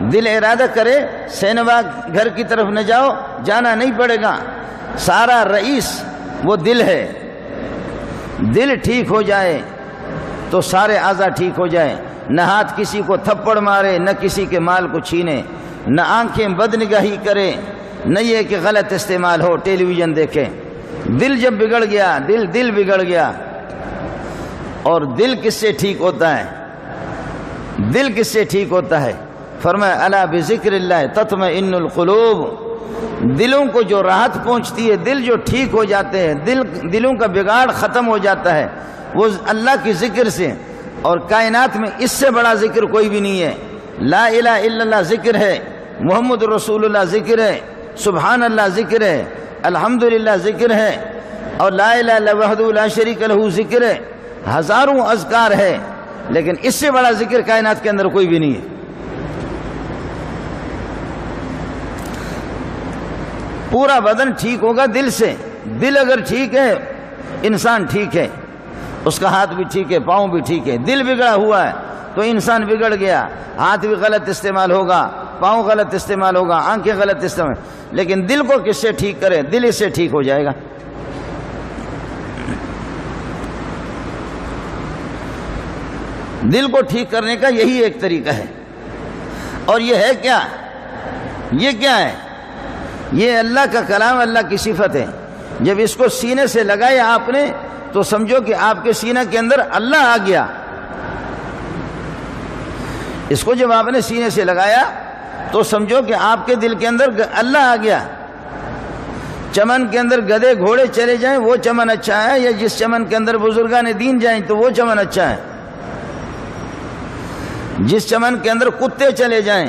دل ارادہ کرے سینما گھر کی طرف نہ جاؤ، جانا نہیں پڑے گا، سارا رئیس وہ دل ہے، دل ٹھیک ہو جائے تو سارے اعضاء ٹھیک ہو جائیں، نہ ہاتھ کسی کو تھپڑ مارے، نہ کسی کے مال کو چھینے، نہ آنکھیں بد نگاہی کرے، نہ یہ کہ غلط استعمال ہو، ٹیلی ویژن دیکھیں۔ دل جب بگڑ گیا، دل بگڑ گیا، اور دل کس سے ٹھیک ہوتا ہے؟ دل کس سے ٹھیک ہوتا ہے؟ فرمایا الا بذکر اللہ تطمئن القلوب، دلوں کو جو راحت پہنچتی ہے، دل جو ٹھیک ہو جاتے ہیں، دلوں کا بگاڑ ختم ہو جاتا ہے وہ اللہ کی ذکر سے، اور کائنات میں اس سے بڑا ذکر کوئی بھی نہیں ہے۔ لا الہ الا اللہ ذکر ہے، محمد رسول اللہ ذکر ہے، سبحان اللہ ذکر ہے، الحمدللہ ذکر ہے، اور لا الہ الا وحدہ لا شریک لہ ذکر ہے، ہزاروں اذکار ہے، لیکن اس سے بڑا ذکر کائنات کے اندر کوئی بھی نہیں ہے۔ پورا بدن ٹھیک ہوگا دل سے، دل اگر ٹھیک ہے انسان ٹھیک ہے، اس کا ہاتھ بھی ٹھیک ہے، پاؤں بھی ٹھیک ہے۔ دل بگڑا ہوا ہے تو انسان بگڑ گیا، ہاتھ بھی غلط استعمال ہوگا، پاؤں غلط استعمال ہوگا، آنکھیں غلط استعمال، لیکن دل کو کس سے ٹھیک کرے؟ دل اس سے ٹھیک ہو جائے گا۔ دل کو ٹھیک کرنے کا یہی ایک طریقہ ہے، اور یہ ہے کیا؟ یہ کیا ہے؟ یہ اللہ کا کلام، اللہ کی صفت ہے۔ جب اس کو سینے سے لگایا آپ نے تو سمجھو کہ آپ کے سینہ کے اندر اللہ آ گیا۔ اس کو جب آپ نے سینے سے لگایا تو سمجھو کہ آپ کے دل کے اندر اللہ آ گیا۔ چمن کے اندر گدھے گھوڑے چلے جائیں وہ چمن اچھا ہے، یا جس چمن کے اندر بزرگان دین جائیں تو وہ چمن اچھا ہے؟ جس چمن کے اندر کتے چلے جائیں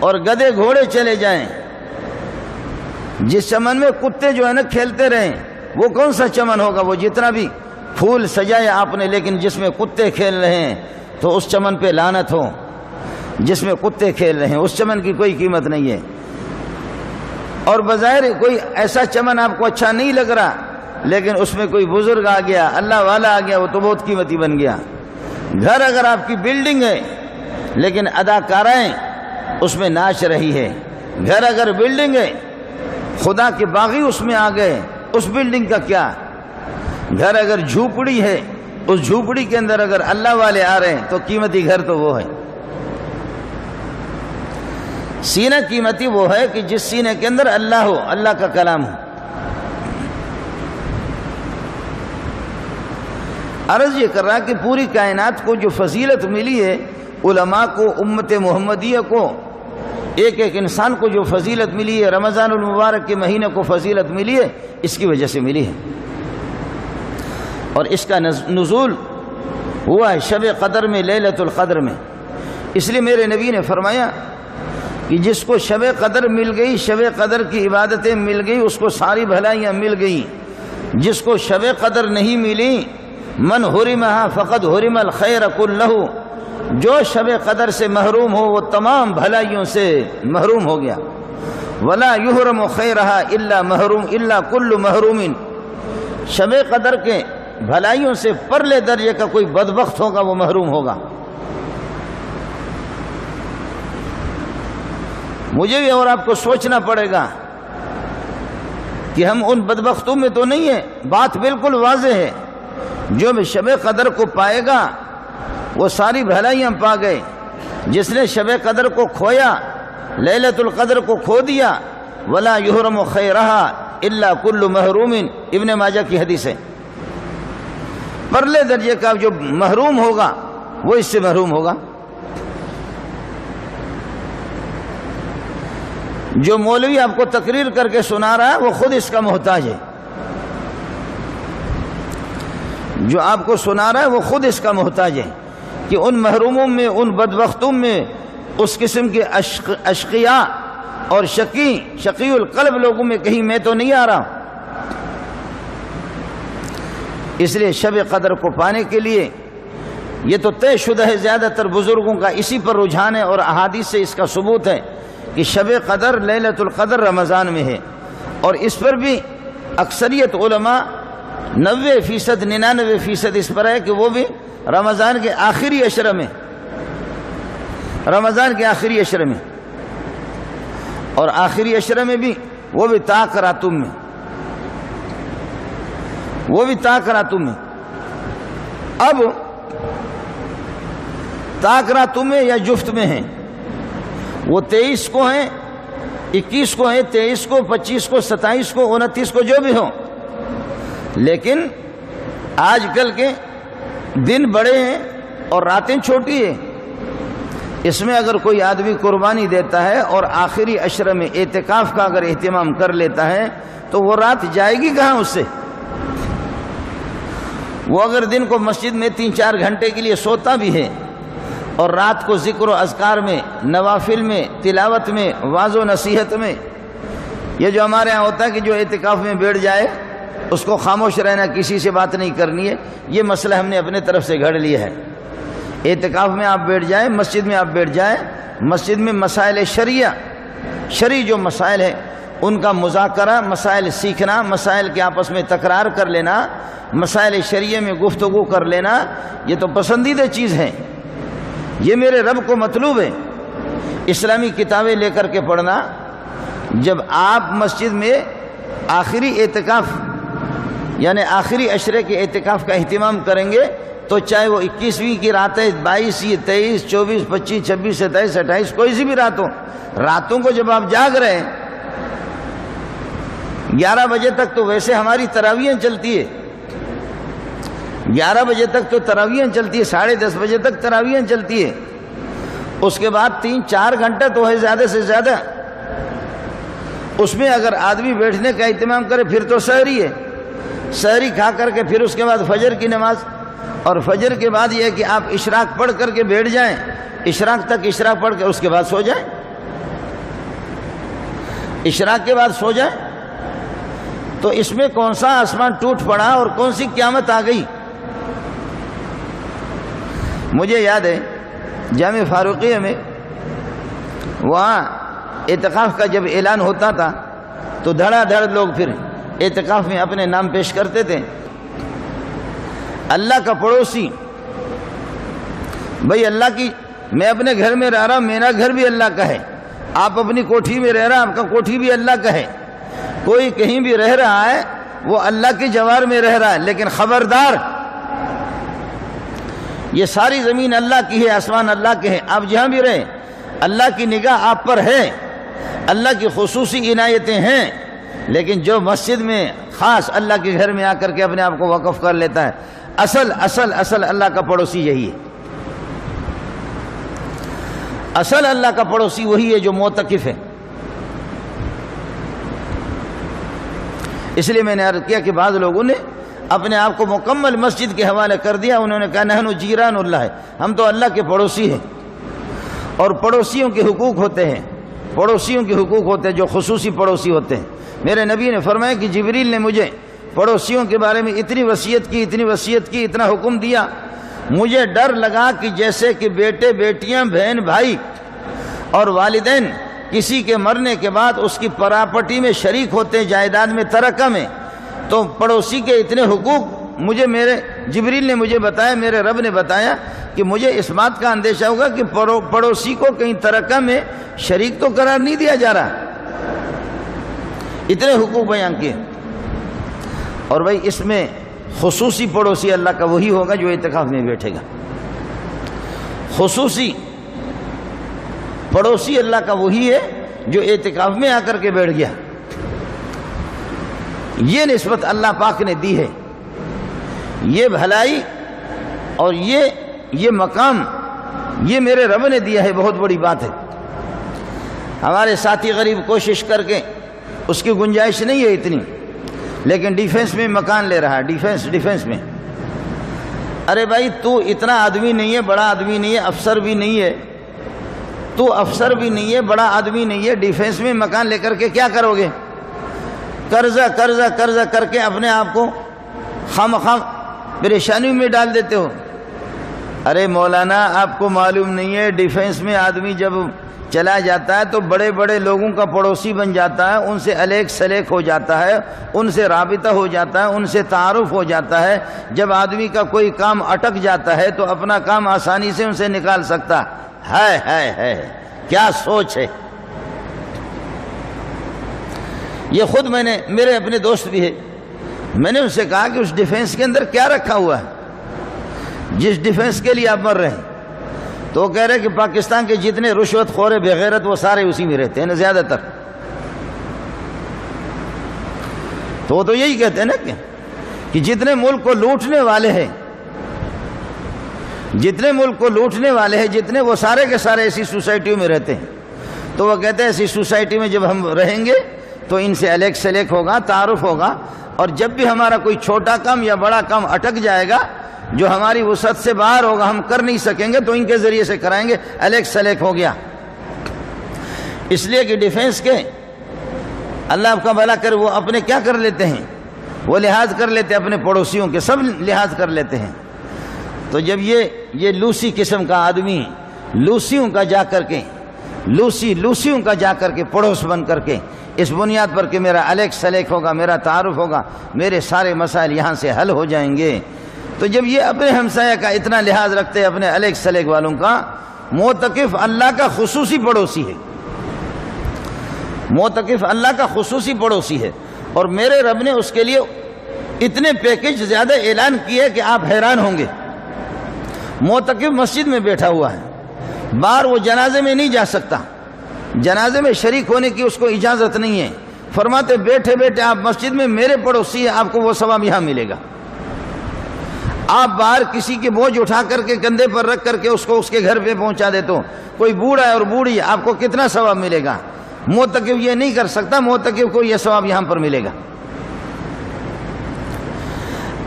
اور گدھے گھوڑے چلے جائیں، جس چمن میں کتے جو ہے نا کھیلتے رہیں، وہ کون سا چمن ہوگا؟ وہ جتنا بھی پھول سجائے آپ نے، لیکن جس میں کتے کھیل رہے ہیں تو اس چمن پہ لعنت ہو۔ جس میں کتے کھیل رہے ہیں اس چمن کی کوئی قیمت نہیں ہے۔ اور بظاہر کوئی ایسا چمن آپ کو اچھا نہیں لگ رہا، لیکن اس میں کوئی بزرگ آ گیا، اللہ والا آ گیا، وہ تو بہت قیمتی بن گیا۔ گھر اگر آپ کی بلڈنگ ہے لیکن اداکارائیں اس میں ناچ رہی ہے، گھر اگر بلڈنگ ہے خدا کے باغی اس میں آ گئے، اس بلڈنگ کا کیا؟ گھر اگر جھوپڑی ہے، اس جھوپڑی کے اندر اگر اللہ والے آ رہے ہیں تو قیمتی گھر تو وہ ہے۔ سینہ قیمتی وہ ہے کہ جس سینے کے اندر اللہ ہو، اللہ کا کلام ہو۔ عرض یہ کر رہا کہ پوری کائنات کو جو فضیلت ملی ہے، علماء کو، امت محمدیہ کو، ایک ایک انسان کو جو فضیلت ملی ہے، رمضان المبارک کے مہینے کو فضیلت ملی ہے، اس کی وجہ سے ملی ہے۔ اور اس کا نزول ہوا ہے شب قدر میں، لیلۃ القدر میں۔ اس لیے میرے نبی نے فرمایا کہ جس کو شب قدر مل گئی، شب قدر کی عبادتیں مل گئی، اس کو ساری بھلائیاں مل گئی۔ جس کو شب قدر نہیں ملی، من حرمها فقد حرم الخیر کلہ، جو شب قدر سے محروم ہو وہ تمام بھلائیوں سے محروم ہو گیا۔ ولا یحرم خیرها الا محروم الا کل محروم، شب قدر کے بھلائیوں سے پرلے درجے کا کوئی بدبخت ہوگا وہ محروم ہوگا۔ مجھے بھی اور آپ کو سوچنا پڑے گا کہ ہم ان بدبختوں میں تو نہیں ہیں۔ بات بالکل واضح ہے، جو بھی شب قدر کو پائے گا وہ ساری بھلائیاں پا گئے۔ جس نے شب قدر کو کھویا، لیلۃ القدر کو کھو دیا، ولا یحرم خیرہا الا کل محروم، ابن ماجہ کی حدیث ہے۔ پرلے درجے کا جو محروم ہوگا وہ اس سے محروم ہوگا۔ جو مولوی آپ کو تقریر کر کے سنا رہا ہے وہ خود اس کا محتاج ہے۔ جو آپ کو سنا رہا ہے وہ خود اس کا محتاج ہے کہ ان محروموں میں، ان بدبختوں میں، اس قسم کے اشقیاء اور شقی القلب لوگوں میں کہیں میں تو نہیں آ رہا۔ اس لیے شب قدر کو پانے کے لیے یہ تو طے شدہ ہے، زیادہ تر بزرگوں کا اسی پر رجحان ہے، اور احادیث سے اس کا ثبوت ہے کہ شب قدر، لیلۃ القدر رمضان میں ہے۔ اور اس پر بھی اکثریت علماء 90%، 99% اس پر ہے کہ وہ بھی رمضان کے آخری عشرہ میں۔ رمضان کے آخری عشرے میں، اور آخری عشرے میں بھی وہ بھی تاکراتم میں، وہ بھی تاکراتم میں۔ اب تاکراتم میں یا جفت میں ہیں، وہ 23 کو ہیں، 21 کو ہیں، 23 کو، 25 کو، 27 کو، 29 کو، جو بھی ہوں، لیکن آج کل کے دن بڑے ہیں اور راتیں چھوٹی ہیں۔ اس میں اگر کوئی آدمی قربانی دیتا ہے اور آخری عشرے میں اعتکاف کا اگر اہتمام کر لیتا ہے تو وہ رات جائے گی کہاں اس سے؟ وہ اگر دن کو مسجد میں 3-4 گھنٹے کے لیے سوتا بھی ہے اور رات کو ذکر و اذکار میں، نوافل میں، تلاوت میں، واعظ و نصیحت میں، یہ جو ہمارے ہاں ہوتا ہے کہ جو اعتکاف میں بیٹھ جائے اس کو خاموش رہنا، کسی سے بات نہیں کرنی ہے، یہ مسئلہ ہم نے اپنے طرف سے گھڑ لیا ہے۔ اعتکاف میں آپ بیٹھ جائیں، مسجد میں آپ بیٹھ جائیں، مسجد میں مسائل شرعی جو مسائل ہیں ان کا مذاکرہ، مسائل سیکھنا، مسائل کے آپس میں تکرار کر لینا، مسائل شرعیہ میں گفتگو کر لینا، یہ تو پسندیدہ چیز ہے، یہ میرے رب کو مطلوب ہے۔ اسلامی کتابیں لے کر کے پڑھنا، جب آپ مسجد میں آخری اعتکاف یعنی آخری عشرے کے اعتکاف کا اہتمام کریں گے تو چاہے وہ 21ویں کی رات ہے، 22، 23، 24، 25، 26، 27، 28، کوئی سی بھی رات ہو، راتوں کو جب آپ جاگ رہے ہیں 11 بجے تک تو ویسے ہماری تراویحیں چلتی ہے، 11 بجے تک تو تراویحیں چلتی ہے، 10:30 بجے تک تراویحیں چلتی ہے، اس کے بعد 3-4 گھنٹہ تو ہے زیادہ سے زیادہ، اس میں اگر آدمی بیٹھنے کا اہتمام کرے پھر تو سحری ہے، سحری کھا کر کے پھر اس کے بعد فجر کی نماز، اور فجر کے بعد یہ ہے کہ آپ اشراق پڑھ کر کے بیٹھ جائیں، اشراق تک اشراق پڑھ کے اس کے بعد سو جائیں، اشراق کے بعد سو جائیں، تو اس میں کون سا آسمان ٹوٹ پڑا اور کون سی قیامت آ گئی؟ مجھے یاد ہے جامع فاروقیہ میں وہاں اعتکاف کا جب اعلان ہوتا تھا تو دھڑا دھڑ لوگ پھر اعتکاف میں اپنے نام پیش کرتے تھے۔ اللہ کا پڑوسی، بھئی اللہ کی، میں اپنے گھر میں رہ رہا ہوں، میرا گھر بھی اللہ کا ہے، آپ اپنی کوٹھی میں رہ رہا، آپ کا کوٹھی بھی اللہ کا ہے، کوئی کہیں بھی رہ رہا ہے وہ اللہ کی جوار میں رہ رہا ہے، لیکن خبردار یہ ساری زمین اللہ کی ہے، آسمان اللہ کے ہیں، آپ جہاں بھی رہیں اللہ کی نگاہ آپ پر ہے، اللہ کی خصوصی عنایتیں ہیں، لیکن جو مسجد میں خاص اللہ کے گھر میں آ کر کے اپنے آپ کو وقف کر لیتا ہے، اصل اللہ کا پڑوسی یہی ہے، اصل اللہ کا پڑوسی وہی ہے جو معتکف ہے۔ اس لیے میں نے عرض کیا کہ بعض لوگوں نے اپنے آپ کو مکمل مسجد کے حوالے کر دیا، انہوں نے کہا نحن جیران اللہ ہے، ہم تو اللہ کے پڑوسی ہیں، اور پڑوسیوں کے حقوق ہوتے ہیں، پڑوسیوں کے حقوق ہوتے ہیں جو خصوصی پڑوسی ہوتے ہیں۔ میرے نبی نے فرمایا کہ جبریل نے مجھے پڑوسیوں کے بارے میں اتنی وصیت کی، اتنا حکم دیا، مجھے ڈر لگا کہ جیسے کہ بیٹے بیٹیاں، بہن بھائی اور والدین کسی کے مرنے کے بعد اس کی پراپرٹی میں شریک ہوتے ہیں، جائیداد میں، ترکہ میں، تو پڑوسی کے اتنے حقوق مجھے میرے جبریل نے مجھے بتایا، میرے رب نے بتایا کہ مجھے اس بات کا اندیشہ ہوگا کہ پڑوسی کو کہیں ترکہ میں شریک تو قرار نہیں دیا جا رہا، اتنے حقوق بیان کیے۔ اور بھائی اس میں خصوصی پڑوسی اللہ کا وہی ہوگا جو اعتکاف میں بیٹھے گا، خصوصی پڑوسی اللہ کا وہی ہے جو اعتکاف میں آ کر کے بیٹھ گیا۔ یہ نسبت اللہ پاک نے دی ہے، یہ بھلائی اور یہ مقام یہ میرے رب نے دیا ہے، بہت بڑی بات ہے۔ ہمارے ساتھی غریب کوشش کر کے، اس کی گنجائش نہیں ہے اتنی، لیکن ڈیفنس میں مکان لے رہا ہے، ڈیفنس میں۔ ارے بھائی تو اتنا آدمی نہیں ہے، بڑا آدمی نہیں ہے، افسر بھی نہیں ہے، تو افسر بھی نہیں ہے، بڑا آدمی نہیں ہے، ڈیفنس میں مکان لے کر کے کیا کرو گے؟ قرضہ کر کے اپنے آپ کو خامخواہ پریشانی میں ڈال دیتے ہو۔ ارے مولانا آپ کو معلوم نہیں ہے، ڈیفنس میں آدمی جب چلا جاتا ہے تو بڑے بڑے لوگوں کا پڑوسی بن جاتا ہے، ان سے الیک سلیک ہو جاتا ہے، ان سے رابطہ ہو جاتا ہے، ان سے تعارف ہو جاتا ہے۔ جب آدمی کا کوئی کام اٹک جاتا ہے تو اپنا کام آسانی سے ان سے نکال سکتا ہے کیا سوچ ہے. یہ خود میرے اپنے دوست بھی ہے، میں نے ان سے کہا کہ اس ڈیفنس کے اندر کیا رکھا ہوا ہے جس ڈیفنس کے لیے آپ مر رہے ہیں؟ تو وہ کہہ رہے کہ پاکستان کے جتنے رشوت خور بغیرت وہ سارے اسی میں رہتے ہیں نا زیادہ تر. تو وہ تو یہی کہتے ہیں نا کہ جتنے ملک کو لوٹنے والے ہیں، جتنے وہ سارے کے سارے ایسی سوسائٹیوں میں رہتے ہیں. تو وہ کہتے ہیں ایسی سوسائٹی میں جب ہم رہیں گے تو ان سے الیک سلیک ہوگا، تعارف ہوگا، اور جب بھی ہمارا کوئی چھوٹا کام یا بڑا کام اٹک جائے گا جو ہماری وسعت سے باہر ہوگا، ہم کر نہیں سکیں گے، تو ان کے ذریعے سے کرائیں گے، الیک سلیک ہو گیا. اس لیے کہ ڈیفنس کے اللہ آپ کا بھلا کرے وہ اپنے کیا کر لیتے ہیں، وہ لحاظ کر لیتے ہیں اپنے پڑوسیوں کے، سب لحاظ کر لیتے ہیں. تو جب یہ لوسی قسم کا آدمی لوسیوں کا جا کر کے پڑوس بن کر کے اس بنیاد پر کہ میرا الیک سلیک ہوگا، میرا تعارف ہوگا، میرے سارے مسائل یہاں سے حل ہو جائیں گے. تو جب یہ اپنے ہمسایہ کا اتنا لحاظ رکھتے ہیں، اپنے الیک سلیک والوں کا، معتکف اللہ کا خصوصی پڑوسی ہے، معتکف اللہ کا خصوصی پڑوسی ہے. اور میرے رب نے اس کے لیے اتنے پیکج زیادہ اعلان کیے کہ آپ حیران ہوں گے. معتکف مسجد میں بیٹھا ہوا ہے، باہر وہ جنازے میں نہیں جا سکتا، جنازے میں شریک ہونے کی اس کو اجازت نہیں ہے. فرماتے بیٹھے بیٹھے آپ مسجد میں میرے پڑوسی ہیں، آپ کو وہ ثواب یہاں ملے گا. آپ باہر کسی کے بوجھ اٹھا کر کے کندھے پر رکھ کر کے اس کو اس کے گھر پہ پہنچا دے تو کوئی بوڑھا ہے اور بوڑھی، آپ کو کتنا ثواب ملے گا؟ معتکف یہ نہیں کر سکتا، معتکف کو یہ ثواب یہاں پر ملے گا.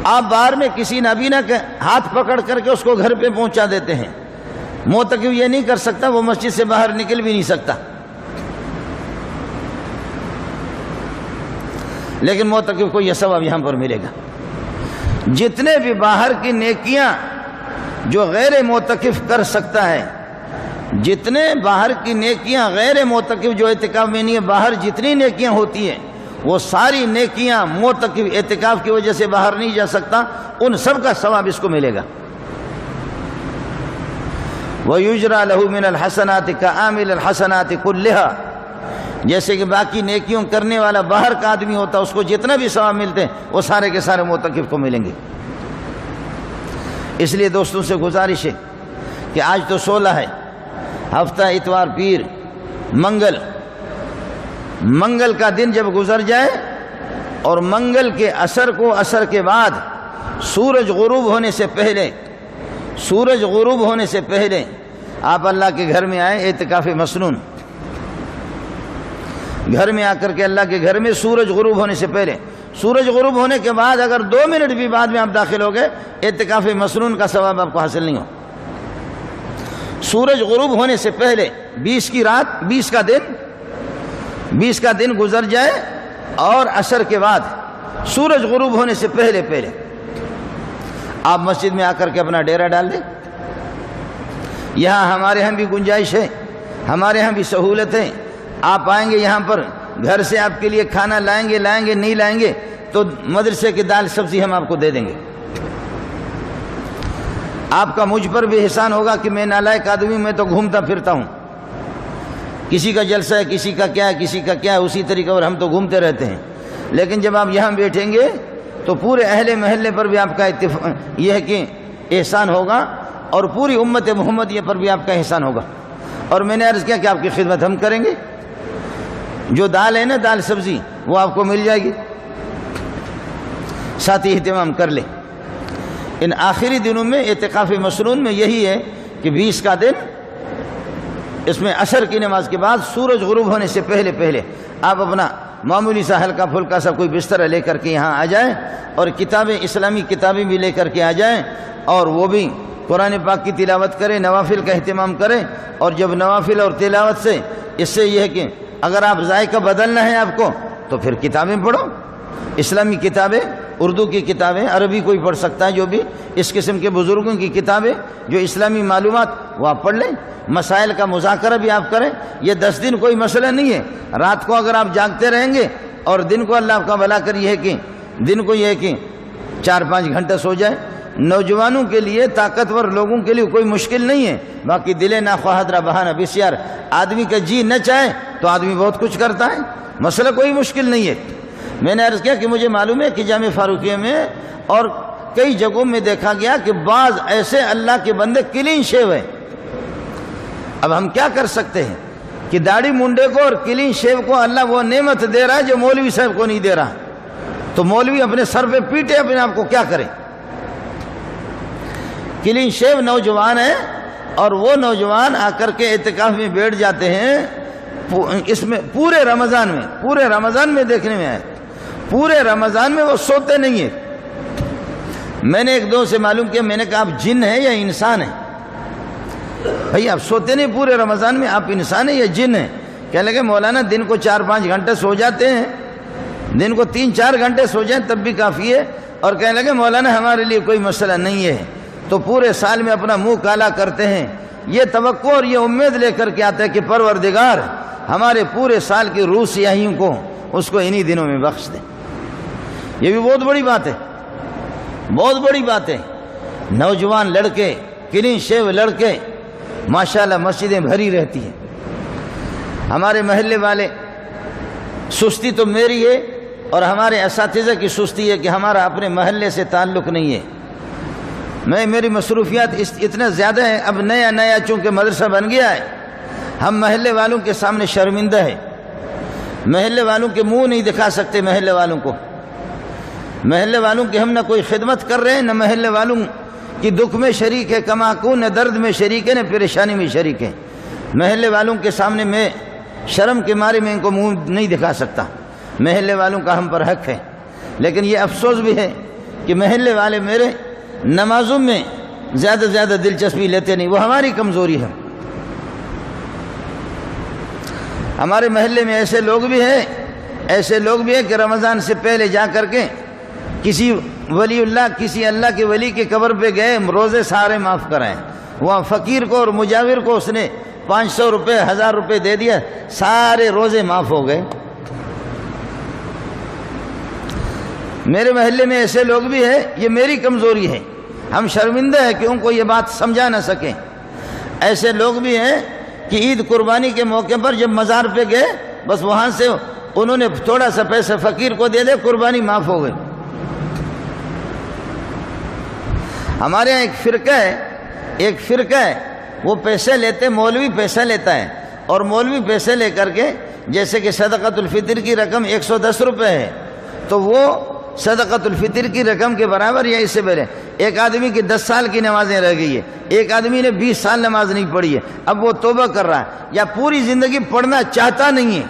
آپ باہر میں کسی نابینا کے ہاتھ پکڑ کر کے اس کو گھر پہ پہنچا دیتے ہیں، معتکف یہ نہیں کر سکتا، وہ مسجد سے باہر نکل بھی نہیں سکتا. لیکن معتکف کو یہ ثواب یہاں پر ملے گا. جتنے بھی باہر کی نیکیاں جو غیر معتکف کر سکتا ہے، جتنے باہر کی نیکیاں غیر معتکف جو اعتکاف میں نہیں ہے، باہر جتنی نیکیاں ہوتی ہیں وہ ساری نیکیاں معتکف اعتکاف کی وجہ سے باہر نہیں جا سکتا، ان سب کا ثواب اس کو ملے گا. وَيُجْرَى لَهُ مِنَ الْحَسَنَاتِ كَعَامِلِ الْحَسَنَاتِ كُلِّهَا. جیسے کہ باقی نیکیوں کرنے والا باہر کا آدمی ہوتا، اس کو جتنا بھی ثواب ملتے ہیں وہ سارے کے سارے معتکف کو ملیں گے. اس لیے دوستوں سے گزارش ہے کہ آج تو 16 ہے، ہفتہ اتوار پیر منگل کا دن جب گزر جائے اور منگل کے عصر کے بعد سورج غروب ہونے سے پہلے آپ اللہ کے گھر میں آئیں، اعتکاف مسنون، گھر میں آ کر کے اللہ کے گھر میں سورج غروب ہونے سے پہلے، سورج غروب ہونے کے بعد اگر 2 منٹ بھی بعد میں آپ داخل ہو گئے، اعتکاف مسنون کا ثواب آپ کو حاصل نہیں ہو. سورج غروب ہونے سے پہلے 20 کی رات، 20 کا دن گزر جائے اور عصر کے بعد سورج غروب ہونے سے پہلے آپ مسجد میں آ کر کے اپنا ڈیرا ڈال دیں. یہاں ہمارے ہاں بھی گنجائش ہے، ہمارے ہاں بھی سہولت ہے. آپ آئیں گے یہاں پر، گھر سے آپ کے لیے کھانا لائیں گے نہیں لائیں گے تو مدرسے کی دال سبزی ہم آپ کو دے دیں گے. آپ کا مجھ پر بھی احسان ہوگا کہ میں نالائق آدمی، میں تو گھومتا پھرتا ہوں، کسی کا جلسہ ہے، کسی کا کیا ہے، اسی طریقے پر ہم تو گھومتے رہتے ہیں. لیکن جب آپ یہاں بیٹھیں گے تو پورے اہل محلے پر بھی آپ کا یہ ہے کہ احسان ہوگا، اور پوری امت محمدیہ پر بھی آپ کا احسان ہوگا. اور میں نے عرض کیا کہ آپ کی خدمت ہم کریں گے. جو دال ہے نا، دال سبزی، وہ آپ کو مل جائے گی، ساتھی اہتمام کر لیں. ان آخری دنوں میں اعتکاف مسنون میں یہی ہے کہ 20 کا دن، اس میں عصر کی نماز کے بعد سورج غروب ہونے سے پہلے آپ اپنا معمولی سا ہلکا پھلکا سا کوئی بستر لے کر کے یہاں آ جائیں، اور اسلامی کتابیں بھی لے کر کے آ جائیں، اور وہ بھی قرآن پاک کی تلاوت کریں، نوافل کا اہتمام کریں. اور جب نوافل اور تلاوت سے اس سے یہ ہے کہ اگر آپ ذائقہ بدلنا ہے آپ کو تو پھر کتابیں پڑھو، اسلامی کتابیں، اردو کی کتابیں، عربی کوئی پڑھ سکتا ہے، جو بھی اس قسم کے بزرگوں کی کتابیں جو اسلامی معلومات وہ آپ پڑھ لیں. مسائل کا مذاکرہ بھی آپ کریں. یہ 10 دن کوئی مسئلہ نہیں ہے. رات کو اگر آپ جاگتے رہیں گے اور دن کو اللہ آپ کا بھلا کر یہ ہے کہ 4-5 گھنٹہ سو جائے، نوجوانوں کے لیے، طاقتور لوگوں کے لیے کوئی مشکل نہیں ہے. باقی دل ناخواہ در بہانہ بسیار، آدمی کا جی نہ چاہے تو آدمی بہت کچھ کرتا ہے، مسئلہ کوئی مشکل نہیں ہے. میں نے عرض کیا کہ مجھے معلوم ہے کہ جامع فاروقیہ میں اور کئی جگہوں میں دیکھا گیا کہ بعض ایسے اللہ کے بندے کلین شیو ہیں. اب ہم کیا کر سکتے ہیں کہ داڑھی منڈے کو اور کلین شیو کو اللہ وہ نعمت دے رہا ہے جو مولوی صاحب کو نہیں دے رہا، تو مولوی اپنے سر پہ پیٹے اپنے آپ کو، کیا کرے. کلین شیو نوجوان ہے اور وہ نوجوان آ کر کے اعتکاف میں بیٹھ جاتے ہیں. اس میں پورے رمضان میں دیکھنے میں آئے، پورے رمضان میں وہ سوتے نہیں ہیں. میں نے ایک دو سے معلوم کیا، میں نے کہا آپ جن ہیں یا انسان ہیں؟ بھائی آپ سوتے نہیں پورے رمضان میں، آپ انسان ہیں یا جن ہیں؟ کہنے لگے مولانا دن کو 4-5 گھنٹے سو جاتے ہیں، دن کو 3-4 گھنٹے سو جائیں تب بھی کافی ہے. اور کہنے لگے مولانا ہمارے لیے کوئی مسئلہ نہیں ہے، تو پورے سال میں اپنا منہ کالا کرتے ہیں. یہ توقع اور یہ امید لے کر کے آتا ہے کہ پروردگار ہمارے پورے سال کی روح سیاہیوں کو اس کو انہی دنوں میں بخش دے. یہ بھی بہت بڑی بات ہے، بہت بڑی بات ہے. نوجوان لڑکے، کلین شیو لڑکے، ماشاءاللہ مسجدیں بھری رہتی ہیں. ہمارے محلے والے، سستی تو میری ہے اور ہمارے اساتذہ کی سستی ہے کہ ہمارا اپنے محلے سے تعلق نہیں ہے. میری مصروفیات اتنا زیادہ ہے، اب نیا چونکہ مدرسہ بن گیا ہے، ہم محلے والوں کے سامنے شرمندہ ہے. محلے والوں کے منہ نہیں دکھا سکتے، محلے والوں کو، محلے والوں کی ہم نہ کوئی خدمت کر رہے ہیں، نہ محلے والوں کی دکھ میں شریک ہے کما کو، نہ درد میں شریک ہے، نہ پریشانی میں شریک ہے. محلے والوں کے سامنے میں شرم کے مارے میں ان کو منہ نہیں دکھا سکتا. محلے والوں کا ہم پر حق ہے، لیکن یہ افسوس بھی ہے کہ محلے والے میرے نمازوں میں زیادہ دلچسپی لیتے نہیں. وہ ہماری کمزوری ہے. ہمارے محلے میں ایسے لوگ بھی ہیں کہ رمضان سے پہلے جا کر کے کسی ولی اللہ، کسی اللہ کے ولی کے قبر پہ گئے، روزے سارے معاف کرائیں. وہاں فقیر کو اور مجاور کو اس نے 500 روپے 1000 روپے دے دیا، سارے روزے معاف ہو گئے. میرے محلے میں ایسے لوگ بھی ہیں، یہ میری کمزوری ہے، ہم شرمندہ ہیں کہ ان کو یہ بات سمجھا نہ سکیں. ایسے لوگ بھی ہیں کہ عید قربانی کے موقع پر جب مزار پہ گئے، بس وہاں سے انہوں نے تھوڑا سا پیسہ فقیر کو دے دے، قربانی معاف ہو گئی. ہمارے یہاں ایک فرقہ ہے وہ پیسے لیتے، مولوی پیسہ لیتا ہے، اور مولوی پیسے لے کر کے جیسے کہ صدقۃ الفطر کی رقم 110 روپے ہے، تو وہ صدقۃ الفطر کی رقم کے برابر یا اس سے پہلے ایک آدمی کی 10 سال کی نمازیں رہ گئی ہے، ایک آدمی نے 20 سال نماز نہیں پڑھی ہے، اب وہ توبہ کر رہا ہے یا پوری زندگی پڑھنا چاہتا نہیں ہے،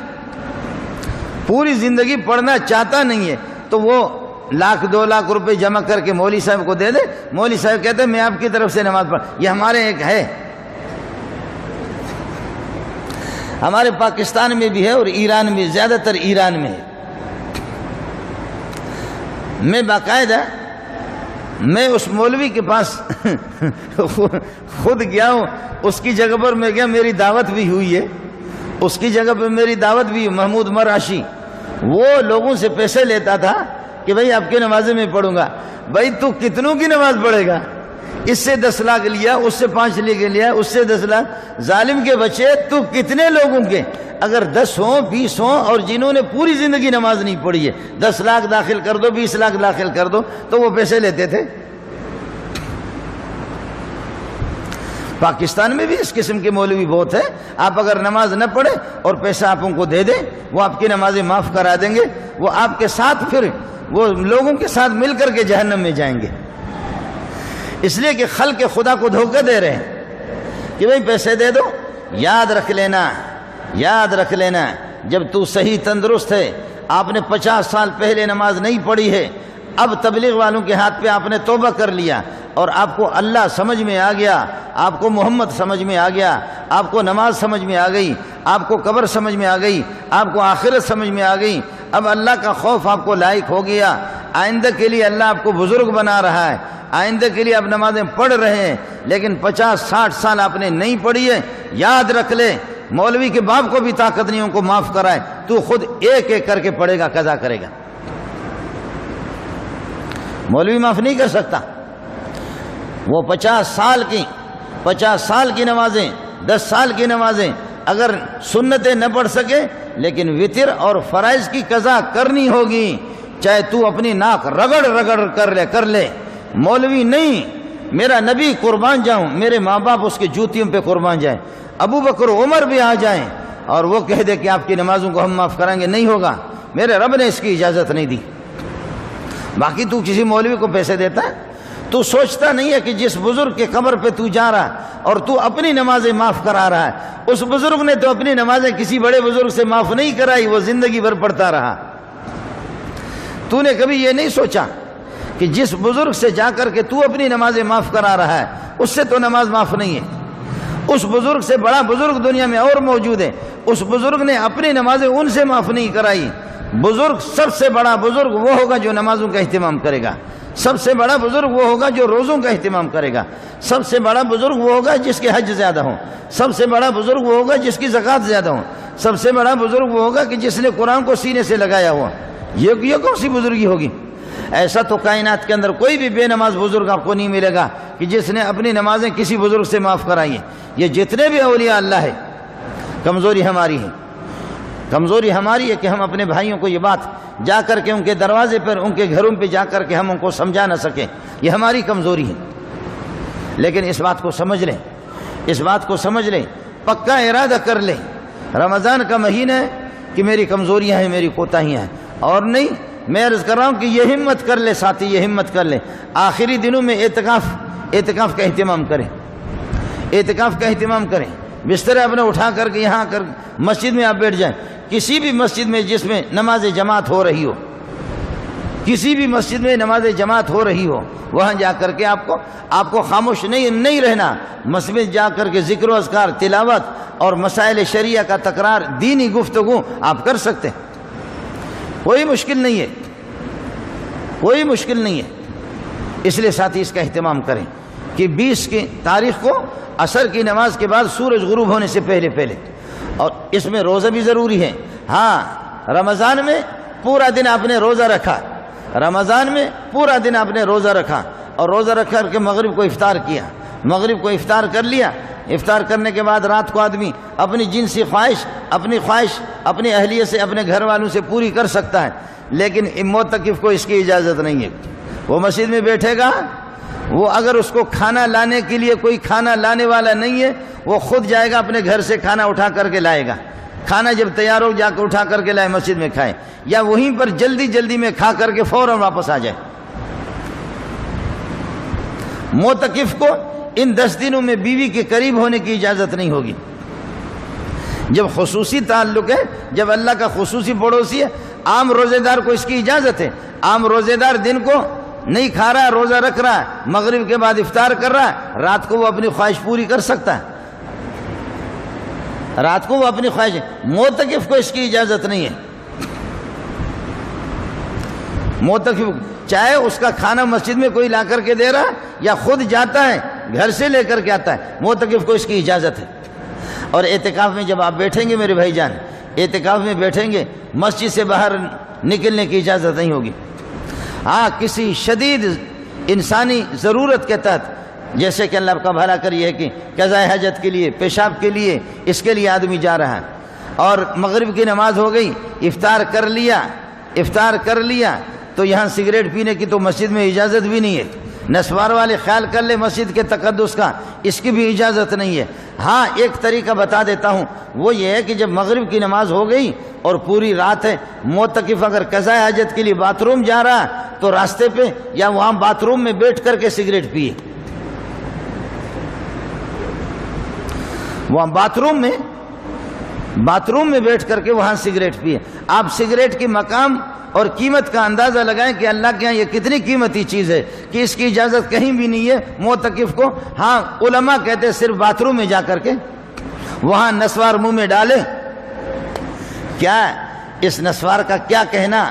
پوری زندگی پڑھنا چاہتا نہیں ہے، تو وہ 1,00,000 2,00,000 روپے جمع کر کے مولوی صاحب کو دے دے. مولوی صاحب کہتے ہیں میں آپ کی طرف سے نماز پڑھ. یہ ہمارے ایک ہے، ہمارے پاکستان میں بھی ہے اور ایران میں، زیادہ تر ایران میں ہے. میں باقاعدہ اس مولوی کے پاس خود گیا ہوں، اس کی جگہ پر میں گیا، میری دعوت بھی ہوئی ہے، اس کی جگہ پر میری دعوت بھی. محمود مراشی وہ لوگوں سے پیسے لیتا تھا کہ بھائی آپ کی نمازیں میں پڑھوں گا. بھائی تو کتنوں کی نماز پڑھے گا؟ اس سے 10 لاکھ لیا، اس سے 5 لیا، اس سے 10 لاکھ. ظالم کے بچے، تو کتنے لوگوں کے اگر 10 ہوں 20 ہوں اور جنہوں نے پوری زندگی نماز نہیں پڑھی ہے، 10 لاکھ داخل کر دو، 20 لاکھ داخل کر دو، تو وہ پیسے لیتے تھے. پاکستان میں بھی اس قسم کے مولوی بہت ہیں. آپ اگر نماز نہ پڑھیں اور پیسہ آپ ان کو دے دیں، وہ آپ کی نمازیں معاف کرا دیں گے. وہ آپ کے ساتھ پھر وہ لوگوں کے ساتھ مل کر کے جہنم میں جائیں گے، اس لیے کہ خلق خدا کو دھوکہ دے رہے ہیں کہ بھئی پیسے دے دو. یاد رکھ لینا جب تو صحیح تندرست ہے، آپ نے 50 سال پہلے نماز نہیں پڑھی ہے، اب تبلیغ والوں کے ہاتھ پہ آپ نے توبہ کر لیا اور آپ کو اللہ سمجھ میں آ گیا، آپ کو محمد سمجھ میں آ گیا، آپ کو نماز سمجھ میں آ گئی، آپ کو قبر سمجھ میں آ گئی، آپ کو آخرت سمجھ میں آ گئی، اب اللہ کا خوف آپ کو لائق ہو گیا. آئندہ کے لیے اللہ آپ کو بزرگ بنا رہا ہے، آئندہ کے لیے آپ نمازیں پڑھ رہے ہیں، لیکن 50-60 سال آپ نے نہیں پڑھی ہے. یاد رکھ لے، مولوی کے باپ کو بھی طاقت نہیں ان کو معاف کرائے، تو خود ایک ایک کر کے پڑھے گا، قضا کرے گا. مولوی معاف نہیں کر سکتا. وہ 50 سال کی نمازیں، 10 سال کی نمازیں اگر سنتیں نہ پڑھ سکے، لیکن وتر اور فرائض کی قضا کرنی ہوگی، چاہے تو اپنی ناک رگڑ رگڑ کر لے، مولوی نہیں، میرا نبی قربان جاؤں، میرے ماں باپ اس کی جوتیوں پہ قربان جائیں، ابو بکر عمر بھی آ جائیں اور وہ کہہ دے کہ آپ کی نمازوں کو ہم معاف کریں گے، نہیں ہوگا، میرے رب نے اس کی اجازت نہیں دی۔ باقی تو کسی مولوی کو پیسے دیتا ہے، تو سوچتا نہیں ہے کہ جس بزرگ کے قبر پہ تو جا رہا اور تو اپنی نمازیں معاف کرا رہا ہے، اس بزرگ نے تو اپنی نمازیں کسی بڑے بزرگ سے معاف نہیں کرائی، وہ زندگی بھر پڑھتا رہا۔ تو نے کبھی یہ نہیں سوچا کہ جس بزرگ سے جا کر کے تو اپنی نمازیں معاف کرا رہا ہے، اس سے تو نماز معاف نہیں ہے، اس بزرگ سے بڑا بزرگ دنیا میں اور موجود ہے، اس بزرگ نے اپنی نمازیں ان سے معاف نہیں کرائی۔ بزرگ، سب سے بڑا بزرگ وہ ہوگا جو نمازوں کا اہتمام کرے گا، سب سے بڑا بزرگ وہ ہوگا جو روزوں کا اہتمام کرے گا، سب سے بڑا بزرگ وہ ہوگا جس کے حج زیادہ ہوں، سب سے بڑا بزرگ وہ ہوگا جس کی زکوٰۃ زیادہ ہوں، سب سے بڑا بزرگ وہ ہوگا کہ جس نے قرآن کو سینے سے لگایا ہوا۔ یہ کون سی بزرگی ہوگی؟ ایسا تو کائنات کے اندر کوئی بھی بے نماز بزرگ آپ کو نہیں ملے گا کہ جس نے اپنی نمازیں کسی بزرگ سے معاف کرائی ہیں۔ یہ جتنے بھی اولیاء اللہ ہے، کمزوری ہماری ہے، کمزوری ہماری ہے کہ ہم اپنے بھائیوں کو یہ بات جا کر کے ان کے دروازے پر، ان کے گھروں پہ جا کر کے ہم ان کو سمجھا نہ سکیں، یہ ہماری کمزوری ہے۔ لیکن اس بات کو سمجھ لیں، اس بات کو سمجھ لیں، پکا ارادہ کر لیں، رمضان کا مہینہ ہے کہ میری کمزوریاں ہیں، میری کوتاہیاں ہیں، اور نہیں، میں عرض کر رہا ہوں کہ یہ ہمت کر لے ساتھی، یہ ہمت کر لے، آخری دنوں میں اعتکاف کا اہتمام کریں، اعتکاف کا اہتمام کریں، بستر اپنے اٹھا کر کے یہاں کر مسجد میں آپ بیٹھ جائیں، کسی بھی مسجد میں جس میں نماز جماعت ہو رہی ہو، کسی بھی مسجد میں نماز جماعت ہو رہی ہو، وہاں جا کر کے آپ کو خاموش نہیں رہنا، مسجد جا کر کے ذکر و اذکار، تلاوت اور مسائل شریعہ کا تکرار، دینی گفتگو آپ کر سکتے ہیں، کوئی مشکل نہیں ہے، کوئی مشکل نہیں ہے۔ اس لیے ساتھی اس کا اہتمام کریں کہ 20 کی تاریخ کو عصر کی نماز کے بعد سورج غروب ہونے سے پہلے، اور اس میں روزہ بھی ضروری ہے۔ ہاں، رمضان میں پورا دن آپ نے روزہ رکھا، رمضان میں پورا دن آپ نے روزہ رکھا اور روزہ رکھ کر کے مغرب کو افطار کیا، مغرب کو افطار کر لیا، افطار کرنے کے بعد رات کو آدمی اپنی جنسی خواہش اپنی اہلیہ سے، اپنے گھر والوں سے پوری کر سکتا ہے، لیکن معتکف کو اس کی اجازت نہیں ہے۔ وہ مسجد میں بیٹھے گا، وہ اگر اس کو کھانا لانے کے لیے کوئی کھانا لانے والا نہیں ہے، وہ خود جائے گا اپنے گھر سے کھانا اٹھا کر کے لائے گا، کھانا جب تیار ہو جا کر اٹھا کر کے لائے، مسجد میں کھائے، یا وہیں پر جلدی میں کھا کر کے فوراً واپس آ جائے۔ معتکف کو ان 10 دنوں میں بیوی کے قریب ہونے کی اجازت نہیں ہوگی۔ جب خصوصی تعلق ہے، جب اللہ کا خصوصی پڑوسی ہے، عام روزے دار کو اس کی اجازت ہے، عام روزے دار دن کو نہیں کھا رہا ہے، روزہ رکھ رہا ہے، مغرب کے بعد افطار کر رہا ہے، رات کو وہ اپنی خواہش پوری کر سکتا ہے، رات کو وہ اپنی خواہش، معتکف کو اس کی اجازت نہیں ہے۔ معتکف چاہے اس کا کھانا مسجد میں کوئی لا کر کے دے رہا ہے یا خود جاتا ہے گھر سے لے کر کے آتا ہے، معتکف کو اس کی اجازت ہے۔ اور اعتکاف میں جب آپ بیٹھیں گے میرے بھائی جان، اعتکاف میں بیٹھیں گے، مسجد سے باہر نکلنے کی اجازت نہیں ہوگی۔ ہاں، کسی شدید انسانی ضرورت کے تحت، جیسے کہ اللہ کا بھلا کریے ہے کہ قضاء حاجت کے لیے، پیشاب کے لیے، اس کے لیے آدمی جا رہا ہے، اور مغرب کی نماز ہو گئی، افطار کر لیا تو یہاں سگریٹ پینے کی تو مسجد میں اجازت بھی نہیں ہے۔ نسوار والے خیال کر لے مسجد کے تقدس کا، اس کی بھی اجازت نہیں ہے۔ ہاں، ایک طریقہ بتا دیتا ہوں، وہ یہ ہے کہ جب مغرب کی نماز ہو گئی اور پوری رات ہے، معتکف اگر قضاء حاجت کے لیے باتھ روم جا رہا ہے تو راستے پہ یا وہاں باتھ روم میں بیٹھ کر کے سگریٹ پیے، وہاں باتھ روم میں بیٹھ کر کے وہاں سگریٹ پیے۔ آپ سگریٹ کی مقام اور قیمت کا اندازہ لگائیں کہ اللہ کے ہاں یہ کتنی قیمتی چیز ہے کہ اس کی اجازت کہیں بھی نہیں ہے معتکف کو۔ ہاں، علماء کہتے ہیں صرف باتھ روم میں جا کر کے وہاں نسوار منہ میں ڈالے۔ کیا اس نسوار کا کیا کہنا،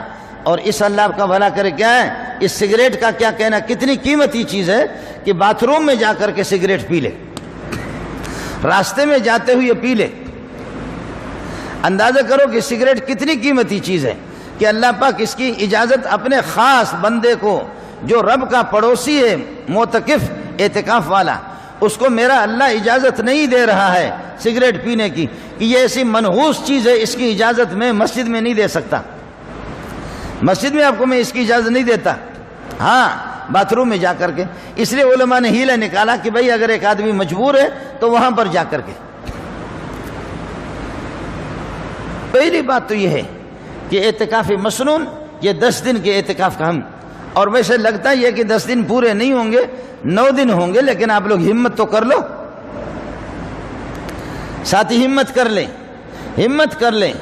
اور اس اللہ کا بھلا کرے کیا ہے اس سگریٹ کا کیا کہنا، کتنی قیمتی چیز ہے کہ باتھ روم میں جا کر کے سگریٹ پی لے، راستے میں جاتے ہوئے پی لے۔ اندازہ کرو کہ سگریٹ کتنی قیمتی چیز ہے کہ اللہ پاک اس کی اجازت اپنے خاص بندے کو جو رب کا پڑوسی ہے معتکف، اعتکاف والا، اس کو میرا اللہ اجازت نہیں دے رہا ہے سگریٹ پینے کی، کہ یہ ایسی منحوس چیز ہے، اس کی اجازت میں مسجد میں نہیں دے سکتا، مسجد میں آپ کو میں اس کی اجازت نہیں دیتا، ہاں باتھ روم میں جا کر کے۔ اس لیے علماء نے ہیلہ نکالا کہ بھئی اگر ایک آدمی مجبور ہے تو وہاں پر جا کر کے۔ پہلی بات تو یہ ہے کہ اعتکاف مسنون یہ 10 دن کے اعتکاف کا ہم، اور ویسے لگتا ہے یہ کہ 10 دن پورے نہیں ہوں گے، 9 دن ہوں گے، لیکن آپ لوگ ہمت تو کر لو، ساتھی ہمت کر لیں، ہمت کر لیں۔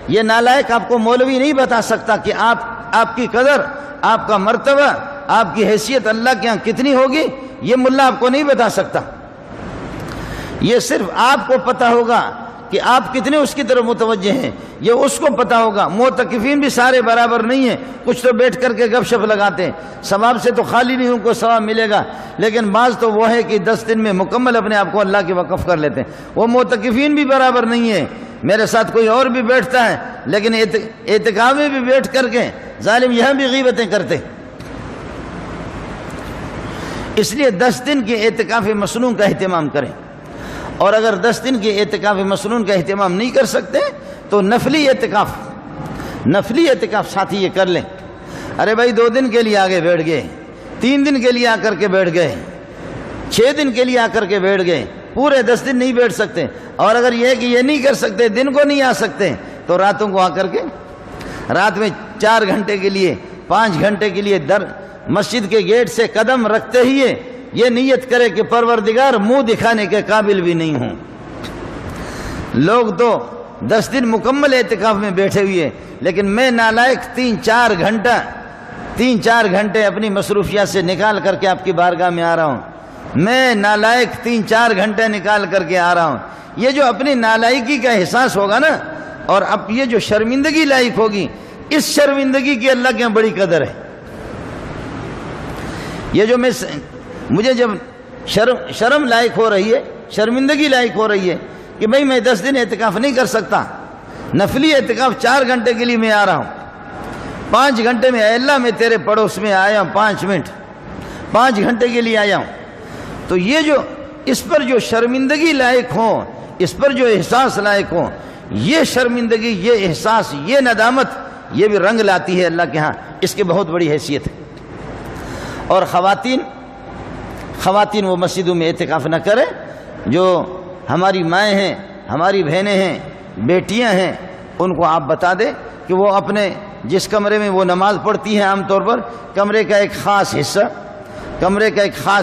یہ نالائق آپ کو مولوی نہیں بتا سکتا کہ آپ کی قدر، آپ کا مرتبہ، آپ کی حیثیت اللہ کے ہاں کتنی ہوگی، یہ ملا آپ کو نہیں بتا سکتا۔ یہ صرف آپ کو پتا ہوگا کہ آپ کتنے اس کی طرف متوجہ ہیں، یہ اس کو پتا ہوگا۔ معتکفین بھی سارے برابر نہیں ہیں، کچھ تو بیٹھ کر کے گپ شپ لگاتے ہیں، ثواب سے تو خالی نہیں ان کو ثواب ملے گا، لیکن بعض تو وہ ہے کہ 10 دن میں مکمل اپنے آپ کو اللہ کے وقف کر لیتے ہیں۔ وہ معتکفین بھی برابر نہیں ہیں، میرے ساتھ کوئی اور بھی بیٹھتا ہے، لیکن اعتکاف میں بھی بیٹھ کر کے ظالم یہاں بھی غیبتیں کرتے۔ اس لیے 10 دن کے اعتکاف مسنون کا اہتمام کریں، اور اگر 10 دن کے اعتکاف مسنون کا اہتمام نہیں کر سکتے تو نفلی اعتکاف ساتھی یہ کر لیں۔ ارے بھائی 2 دن کے لیے آگے بیٹھ گئے، 3 دن کے لیے آ کر کے بیٹھ گئے، 6 دن کے لیے آ کر کے بیٹھ گئے، پورے 10 دن نہیں بیٹھ سکتے، اور اگر یہ کہ یہ نہیں کر سکتے، دن کو نہیں آ سکتے، تو راتوں کو آ کر کے رات میں 4 گھنٹے کے لیے 5 گھنٹے کے لیے مسجد کے گیٹ سے قدم رکھتے ہی یہ نیت کرے کہ پروردگار منہ دکھانے کے قابل بھی نہیں ہوں۔ لوگ تو 10 دن مکمل اعتکاف میں بیٹھے ہوئے، لیکن میں نالائق 3-4 گھنٹے اپنی مصروفیات سے نکال کر کے آپ کی بارگاہ میں آ رہا ہوں، میں نالائق 3-4 گھنٹے نکال کر کے آ رہا ہوں۔ یہ جو اپنی نالائقی کا احساس ہوگا نا، اور اب یہ جو شرمندگی لائق ہوگی، اس شرمندگی کی اللہ کے یہاں بڑی قدر ہے۔ یہ جو مجھے جب شرم لائق ہو رہی ہے، شرمندگی لائق ہو رہی ہے کہ بھئی میں 10 دن اعتکاف نہیں کر سکتا، نفلی اعتکاف 4 گھنٹے کے لیے میں آ رہا ہوں، 5 گھنٹے میں، اے اللہ میں تیرے پڑوس میں آیا ہوں 5 منٹ، 5 گھنٹے کے لیے آیا ہوں، تو یہ جو اس پر جو شرمندگی لائق ہو، اس پر جو احساس لائق ہو، یہ شرمندگی، یہ احساس، یہ ندامت، یہ بھی رنگ لاتی ہے اللہ کے ہاں، اس کی بہت بڑی حیثیت ہے۔ اور خواتین وہ مسجدوں میں اعتکاف نہ کریں، جو ہماری مائیں ہیں، ہماری بہنیں ہیں، بیٹیاں ہیں، ان کو آپ بتا دیں کہ وہ اپنے جس کمرے میں وہ نماز پڑھتی ہیں عام طور پر، کمرے کا ایک خاص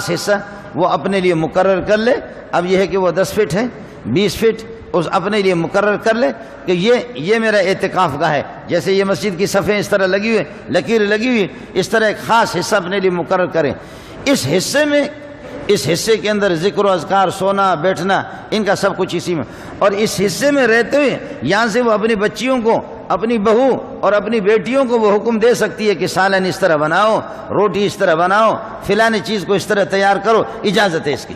حصہ وہ اپنے لیے مقرر کر لے۔ اب یہ ہے کہ وہ 10 فٹ ہے، 20 فٹ اس اپنے لیے مقرر کر لے کہ یہ میرا اعتکاف گاہ ہے۔ جیسے یہ مسجد کی صفیں اس طرح لگی ہوئی، لکیر لگی ہوئی، اس طرح ایک خاص حصہ اپنے لیے مقرر کریں۔ اس حصے کے اندر ذکر و اذکار، سونا بیٹھنا، ان کا سب کچھ اسی میں، اور اس حصے میں رہتے ہوئے یہاں سے وہ اپنی بچیوں کو، اپنی بہو اور اپنی بیٹیوں کو وہ حکم دے سکتی ہے کہ سالن اس طرح بناؤ، روٹی اس طرح بناؤ، فلاں چیز کو اس طرح تیار کرو، اجازت ہے اس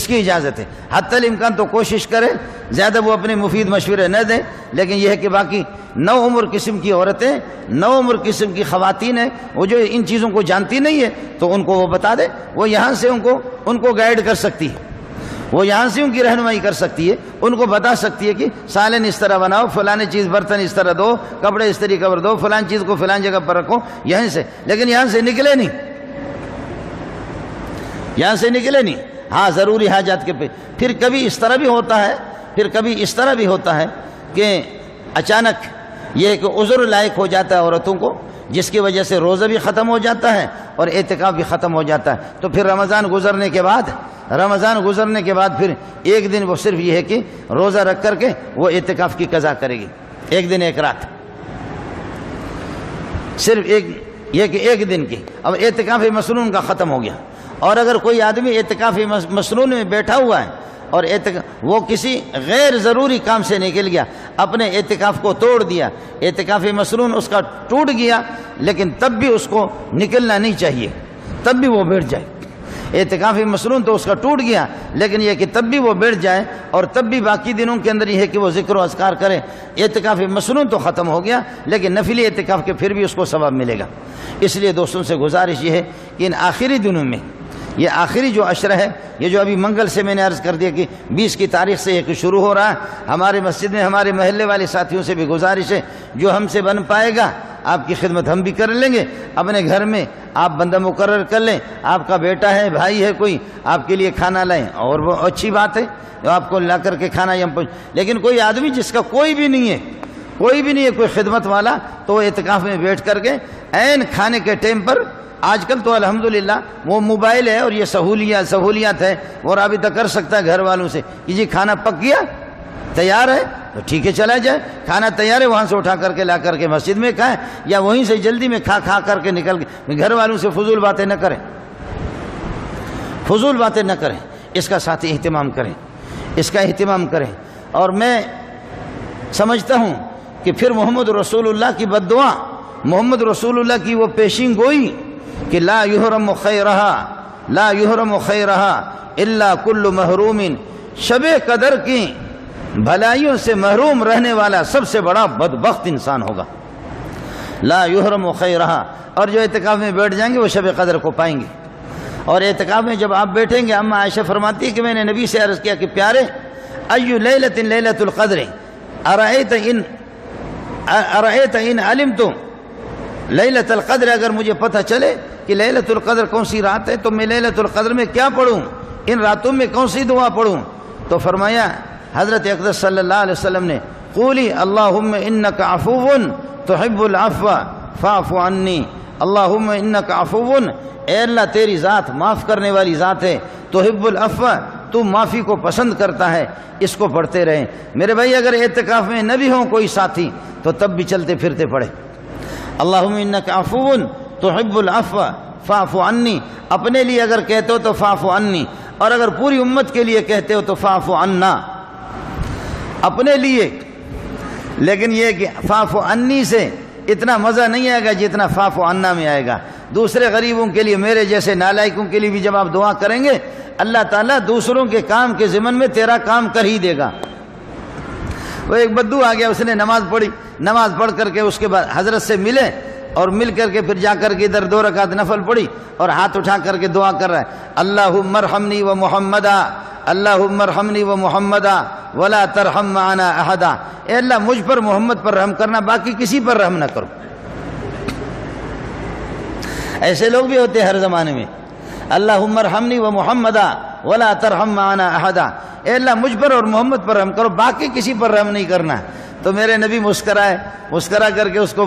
کی اجازت ہے۔ حتی الامکان تو کوشش کرے زیادہ وہ اپنے مفید مشورے نہ دیں، لیکن یہ ہے کہ باقی 9 عمر قسم کی عورتیں، 9 عمر قسم کی خواتین ہیں، وہ جو ان چیزوں کو جانتی نہیں ہے تو ان کو وہ بتا دے، وہ یہاں سے ان کو گائیڈ کر سکتی ہے، وہ یہاں سے ان کی رہنمائی کر سکتی ہے، ان کو بتا سکتی ہے کہ سالن اس طرح بناؤ، فلاں چیز برتن اس طرح دو، کپڑے اس طریقے پر دو، فلاں چیز کو فلاں جگہ پر رکھو، یہاں سے، لیکن یہاں سے نکلے نہیں۔ ہاں ضروری حاجات کے پھر کبھی اس طرح بھی ہوتا ہے کہ اچانک یہ کہ عذر لائق ہو جاتا ہے عورتوں کو، جس کی وجہ سے روزہ بھی ختم ہو جاتا ہے اور اعتکاف بھی ختم ہو جاتا ہے، تو پھر رمضان گزرنے کے بعد پھر ایک دن وہ صرف یہ ہے کہ روزہ رکھ کر کے وہ اعتکاف کی قضا کرے گی، 1 دن 1 رات، صرف ایک دن کی۔ اب اعتکاف مسنون کا ختم ہو گیا۔ اور اگر کوئی آدمی اعتکاف مسنون میں بیٹھا ہوا ہے اور وہ کسی غیر ضروری کام سے نکل گیا، اپنے اعتکاف کو توڑ دیا، اعتکاف مسنون اس کا ٹوٹ گیا، لیکن تب بھی اس کو نکلنا نہیں چاہیے، تب بھی وہ بیٹھ جائے۔ اعتکاف مصنون تو اس کا ٹوٹ گیا، لیکن یہ کہ تب بھی وہ بیٹھ جائے اور تب بھی باقی دنوں کے اندر یہ ہے کہ وہ ذکر و اذکار کرے۔ اعتکاف مصنون تو ختم ہو گیا، لیکن نفلی اعتکاف کے پھر بھی اس کو ثواب ملے گا۔ اس لیے دوستوں سے گزارش یہ ہے کہ ان آخری دنوں میں، یہ آخری جو عشرہ ہے، یہ جو ابھی منگل سے میں نے عرض کر دیا کہ 20 کی تاریخ سے یہ شروع ہو رہا ہے، ہمارے مسجد میں ہمارے محلے والے ساتھیوں سے بھی گزارش ہے، جو ہم سے بن پائے گا آپ کی خدمت ہم بھی کر لیں گے، اپنے گھر میں آپ بندہ مقرر کر لیں، آپ کا بیٹا ہے، بھائی ہے کوئی، آپ کے لیے کھانا لائیں، اور وہ اچھی بات ہے آپ کو لا کر کے کھانا لیکن کوئی آدمی جس کا کوئی بھی نہیں ہے کوئی خدمت والا، تو وہ اعتکاف میں بیٹھ کر کے عین کھانے کے ٹائم پر، آج کل تو الحمدللہ وہ موبائل ہے اور یہ سہولیات ہے، وہ رابطہ کر سکتا ہے گھر والوں سے کہ جی کھانا پک گیا، تیار ہے تو ٹھیک ہے چلا جائے، کھانا تیار ہے وہاں سے اٹھا کر کے لا کر کے مسجد میں کھائیں، یا وہیں سے جلدی میں کھا کر کے نکل کے، گھر والوں سے فضول باتیں نہ کریں، اس کا ساتھی اہتمام کریں۔ اور میں سمجھتا ہوں کہ پھر محمد رسول اللہ کی بد دعا، محمد رسول اللہ کی وہ پیشین گوئی کہ لا یحرم خیرہا الا کل محروم، شب قدر کی بھلائیوں سے محروم رہنے والا سب سے بڑا بدبخت انسان ہوگا۔ لا یحرم خیرہا، اور جو اعتکاف میں بیٹھ جائیں گے وہ شب قدر کو پائیں گے۔ اور اعتکاف میں جب آپ بیٹھیں گے، اما عائشہ فرماتی ہے کہ میں نے نبی سے عرض کیا کہ پیارے، ایو لیلۃ لیلۃ القدر ارأیت ان علمت لیلۃ القدر، اگر مجھے پتہ چلے کہ لیلۃ القدر کون سی رات ہے تو میں لیلۃ القدر میں کیا پڑھوں، ان راتوں میں کون سی دعا پڑھوں؟ تو فرمایا حضرت اقدس صلی اللہ علیہ وسلم نے، قولی اللہم انک عفو تحب العفو فاعف عنی، اللہم انک عفو، اے اللہ تیری ذات معاف کرنے والی ذات ہے، تحب العفو، تو معافی کو پسند کرتا ہے، اس کو پڑھتے رہیں۔ میرے بھائی اگر اعتکاف میں نہ بھی ہوں کوئی ساتھی تو تب بھی چلتے پھرتے پڑھے، اللہم انک عفو تحب العفو فاعف عنی، اپنے لیے اگر کہتے ہو تو فاعف عنی، اور اگر پوری امت کے لیے کہتے ہو تو فاعف عنا، اپنے لیے۔ لیکن یہ کہ فاعف عنی سے اتنا مزہ نہیں آئے گا جتنا فاعف عنا میں آئے گا۔ دوسرے غریبوں کے لیے، میرے جیسے نالائکوں کے لیے بھی جب آپ دعا کریں گے، اللہ تعالیٰ دوسروں کے کام کے ضمن میں تیرا کام کر ہی دے گا۔ وہ ایک بدو آ گیا، اس نے نماز پڑھی، نماز پڑھ کر کے اس کے بعد حضرت سے ملے، اور مل کر کے پھر جا کر کے ادھر 2 رکعت نفل پڑھی اور ہاتھ اٹھا کر کے دعا کر رہا ہے، اللہم ارحمنی و محمدا، اللہم ارحمنی و محمدا ولا ترحم معنا احدا، اے اللہ مجھ پر محمد پر رحم کرنا، باقی کسی پر رحم نہ کرو۔ ایسے لوگ بھی ہوتے ہیں ہر زمانے میں، اللہم ارحمنی و محمدا ولا ترحم معنا احدا، اے اللہ مجھ پر اور محمد پر رحم کرو، باقی کسی پر رحم نہیں کرنا۔ تو میرے نبی مسکرا کر کے اس کو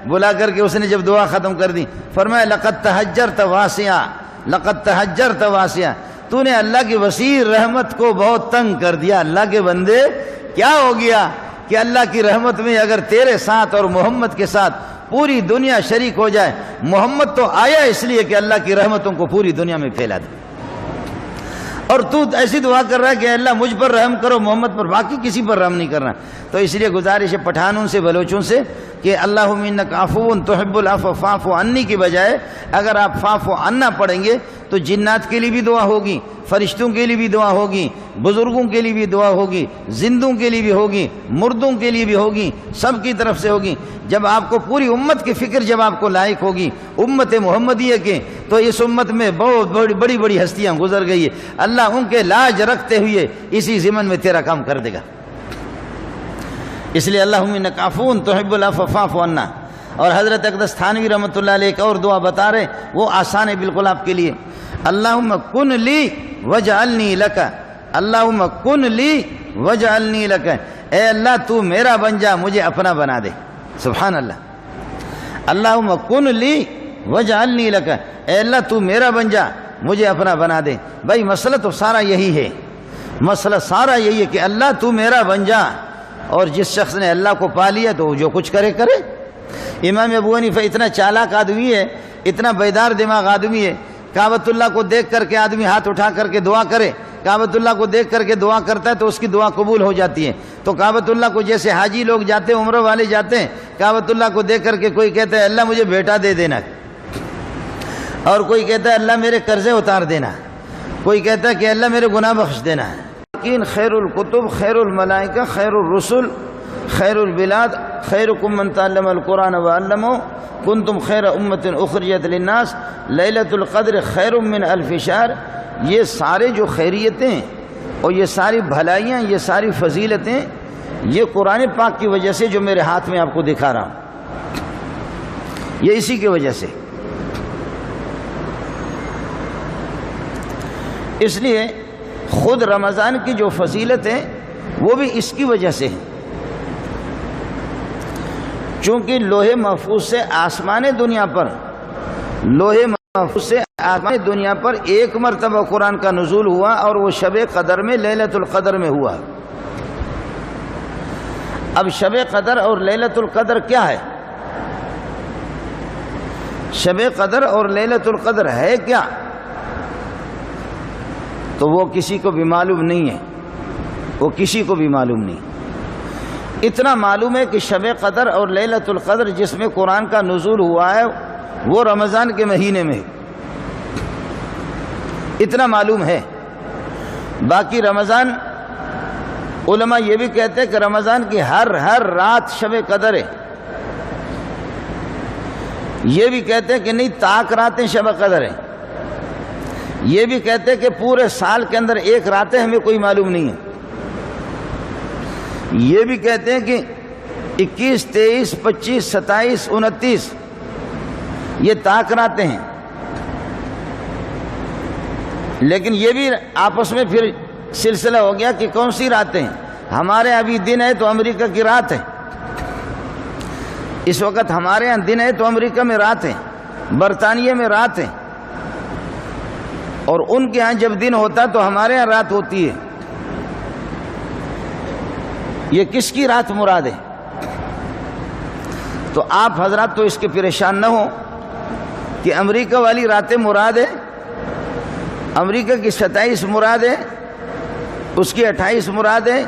بلا کر کے اس نے جب دعا ختم کر دی، فرمایا لقد تہجرت واسعا، تو نے اللہ کی وسیع رحمت کو بہت تنگ کر دیا۔ اللہ کے بندے کیا ہو گیا کہ اللہ کی رحمت میں اگر تیرے ساتھ اور محمد کے ساتھ پوری دنیا شریک ہو جائے، محمد تو آیا اس لیے کہ اللہ کی رحمتوں کو پوری دنیا میں پھیلا دے، اور تو ایسی دعا کر رہا ہے کہ اللہ مجھ پر رحم کرو، محمد پر، باقی کسی پر رحم نہیں کرنا۔ تو اس لیے گزارش ہے پٹھانوں سے، بلوچوں سے کہ اللہم انک عفو تحب العفو فاعف عنی کی بجائے اگر آپ فاعف عنا پڑھیں گے تو جنات کے لیے بھی دعا ہوگی، فرشتوں کے لیے بھی دعا ہوگی، بزرگوں کے لیے بھی دعا ہوگی، زندوں کے لیے بھی ہوگی، مردوں کے لیے بھی ہوگی، سب کی طرف سے ہوگی۔ جب آپ کو پوری امت کی فکر جب آپ کو لائق ہوگی، امت محمدیہ کے، تو اس امت میں بہت بڑی بڑی ہستیاں گزر گئی ہے، اللہ ان کے لاج رکھتے ہوئے اسی ضمن میں تیرا کام کر دے گا۔ اس لیے اللہم انک عفو تحب العفو فاعف عنا۔ اور حضرت اقدس تھانوی رحمۃ اللہ علیہ ایک اور دعا بتا رہے، وہ آسان ہے بالکل آپ کے لیے، اللہم کن لی وجعلنی لک، اللہم کن لی وجعلنی لک، اے اللہ تو میرا بن جا، مجھے اپنا بنا دے۔ سبحان اللہ، اللہم کن لی وجعلنی لک، اے اللہ تو میرا بن جا، مجھے اپنا بنا دے۔ بھائی مسئلہ تو سارا یہی ہے، مسئلہ سارا یہی ہے کہ اللہ تو میرا بن جا، اور جس شخص نے اللہ کو پا لیا تو جو کچھ کرے۔ امام ابو حنیفہ اتنا چالاک آدمی ہے، اتنا بیدار دماغ آدمی ہے، کعبۃ اللہ کو دیکھ کر کے آدمی ہاتھ اٹھا کر کے دعا کرے، کعبۃ اللہ کو دیکھ کر کے دعا کرتا ہے تو اس کی دعا قبول ہو جاتی ہے۔ تو کعبۃ اللہ کو جیسے حاجی لوگ جاتے ہیں، عمرہ والے جاتے ہیں، کعبۃ اللہ کو دیکھ کر کے کوئی کہتا ہے اللہ مجھے بیٹا دے دینا، اور کوئی کہتا ہے اللہ میرے قرضے اتار دینا، کوئی کہتا ہے کہ اللہ میرے گناہ بخش دینا ہے۔ لیکن خیر الکتب، خیر الملائکہ، خیر الرسل، خیر البلاد، خیرکم من تعلم القرآن وعلمہ، کنتم خیر امۃ اخرجت للناس، لیلۃ القدر خیر من الف شہر، یہ سارے جو خیریتیں اور یہ ساری بھلائیاں، یہ ساری فضیلتیں، یہ قرآن پاک کی وجہ سے جو میرے ہاتھ میں آپ کو دکھا رہا ہوں، یہ اسی کی وجہ سے۔ اس لیے خود رمضان کی جو فضیلت ہے وہ بھی اس کی وجہ سے ہے، چونکہ لوح محفوظ سے آسمان دنیا پر، لوح محفوظ سے آسمان دنیا پر ایک مرتبہ قرآن کا نزول ہوا، اور وہ شب قدر میں، لیلۃ القدر میں ہوا۔ اب شب قدر اور لیلۃ القدر کیا ہے؟ شب قدر اور لیلۃ القدر ہے کیا؟ تو وہ کسی کو بھی معلوم نہیں ہے، وہ کسی کو بھی معلوم نہیں۔ اتنا معلوم ہے کہ شب قدر اور لیلۃ القدر جس میں قرآن کا نزول ہوا ہے وہ رمضان کے مہینے میں، اتنا معلوم ہے۔ باقی رمضان، علماء یہ بھی کہتے ہیں کہ رمضان کی ہر رات شب قدر ہے، یہ بھی کہتے ہیں کہ نہیں طاق راتیں شب قدر ہے، یہ بھی کہتے ہیں کہ پورے سال کے اندر ایک راتیں ہمیں کوئی معلوم نہیں ہے، یہ بھی کہتے ہیں کہ 21، 23، 25، 27، 29 یہ طاق راتیں ہیں۔ لیکن یہ بھی آپس میں پھر سلسلہ ہو گیا کہ کون سی راتیں ہیں۔ ہمارے ابھی دن ہے تو امریکہ کی رات ہے، اس وقت ہمارے یہاں دن ہے تو امریکہ میں رات ہے، برطانیہ میں رات ہے، اور ان کے ہاں جب دن ہوتا تو ہمارے ہاں رات ہوتی ہے۔ یہ کس کی رات مراد ہے؟ تو آپ حضرات تو اس کے پریشان نہ ہو کہ امریکہ والی راتیں مراد ہے، امریکہ کی 27 مراد ہے، اس کی 28 مراد ہے،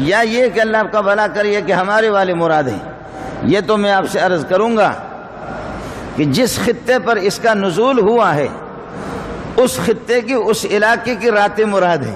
یا یہ کہ اللہ آپ کا بھلا کریے کہ ہمارے والے مراد ہیں۔ یہ تو میں آپ سے عرض کروں گا کہ جس خطے پر اس کا نزول ہوا ہے اس خطے کی، اس علاقے کی راتیں مراد ہیں۔